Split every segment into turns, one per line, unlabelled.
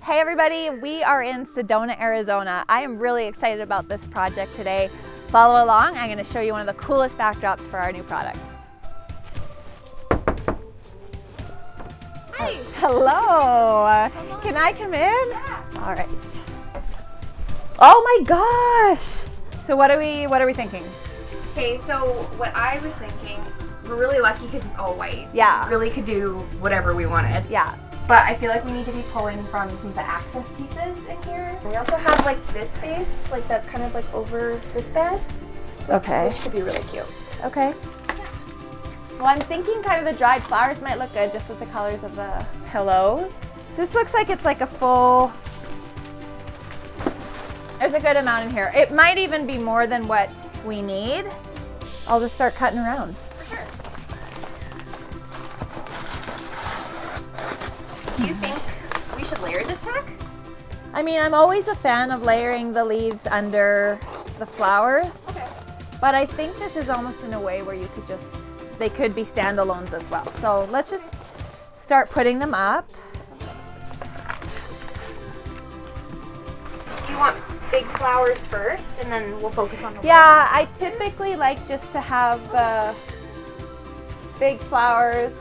Hey everybody, we are in Sedona, Arizona. I am really excited about this project today. Follow along, I'm going to show you one of the coolest backdrops for our new product.
Hi.
Hello. Can I come in? Yeah. All right. Oh my gosh. So what are we thinking?
Okay, so what I was thinking, we're really lucky because it's all white.
Yeah.
We really could do whatever we wanted.
Yeah.
But I feel like we need to be pulling from some of the accent pieces in here. We also have like this space, like that's kind of like over this bed.
Okay.
Which could be really cute.
Okay. Yeah. Well, I'm thinking kind of the dried flowers might look good just with the colors of the pillows. This looks like it's like a full, there's a good amount in here. It might even be more than what we need. I'll just start cutting around.
For sure. Do you think we should layer this pack?
I mean, I'm always a fan of layering the leaves under the flowers.
Okay.
But I think this is almost in a way where you could just, they could be standalones as well. So let's just start putting them up.
Do you want big flowers first and then we'll focus on the
Yeah, I typically like just to have the big flowers.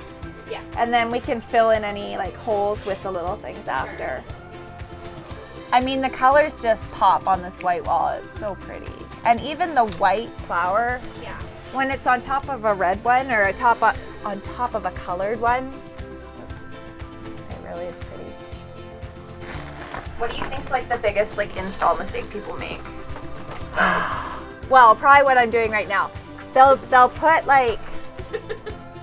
Yeah.
And then we can fill in any like holes with the little things after. I mean, the colors just pop on this white wall. It's so pretty. And even the white flower,
Yeah.
when it's on top of a red one or on top of a colored one, it really is pretty.
What do you think's like the biggest like install mistake people make?
Well, probably what I'm doing right now. They'll put like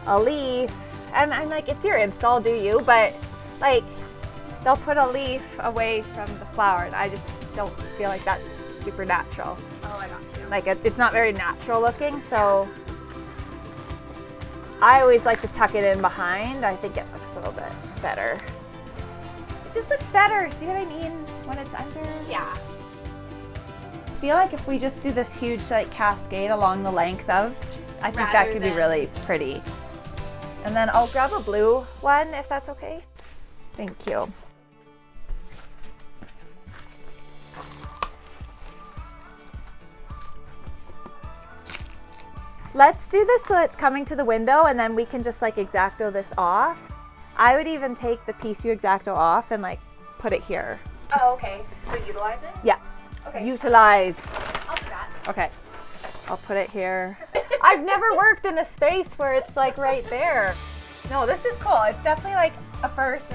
a leaf, and I'm like, it's your install, do you? But like, they'll put a leaf away from the flower, and I just don't feel like that's super natural.
Oh, I got you.
Like it's not very natural looking, so I always like to tuck it in behind. I think it looks a little bit better. It just looks better, see what I mean, when it's under?
Yeah.
I feel like if we just do this huge like cascade along the length of, I think that
Rather
could be
than-
really pretty. And then I'll grab a blue one if that's okay. Thank you. Let's do this so it's coming to the window and then we can just like X-Acto this off. I would even take the piece you X-Acto off and like put it here.
Oh, okay. So utilize it?
Yeah.
Okay.
Utilize.
I'll do that.
Okay. I'll put it here. I've never worked in a space where it's like right there. No, this is cool. It's definitely like a first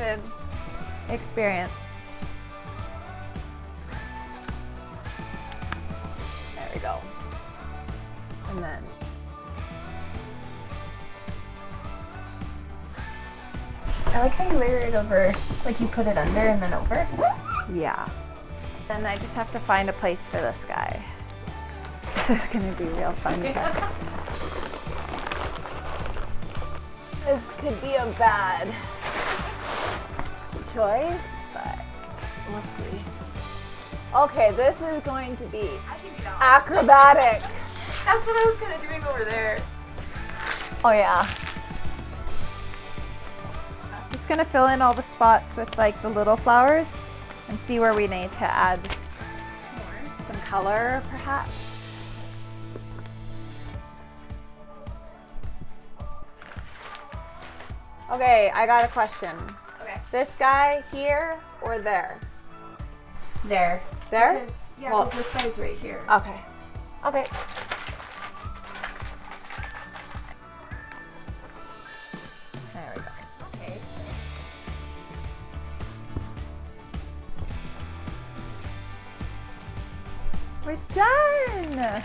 experience. There we go. And then
I like how you layer it over, like you put it under and then over.
yeah. Then I just have to find a place for this guy. This is gonna be real fun. This could be a bad choice, but we'll see. Okay, this is going to be
I can do that.
acrobatic.
That's what I was kind of doing over there.
Oh yeah. Just gonna fill in all the spots with like the little flowers and see where we need to add some color perhaps. Okay, I got a question.
Okay.
This guy here or there?
There.
There?
Because, yeah,
Well-
'cause this guy's right here.
Okay. Okay. There we go.
Okay.
We're done!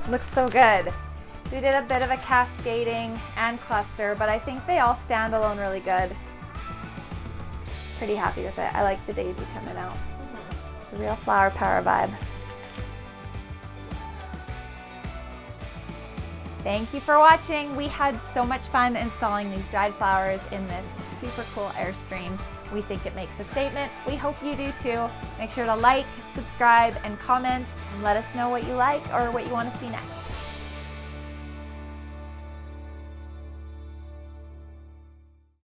Looks so good. We did a bit of a cascading and cluster, but I think they all stand alone really good. Pretty happy with it. I like the daisy coming out. It's a real flower power vibe. Thank you for watching. We had so much fun installing these dried flowers in this super cool Airstream. We think it makes a statement. We hope you do too. Make sure to like, subscribe, and comment, and let us know what you like or what you want to see next.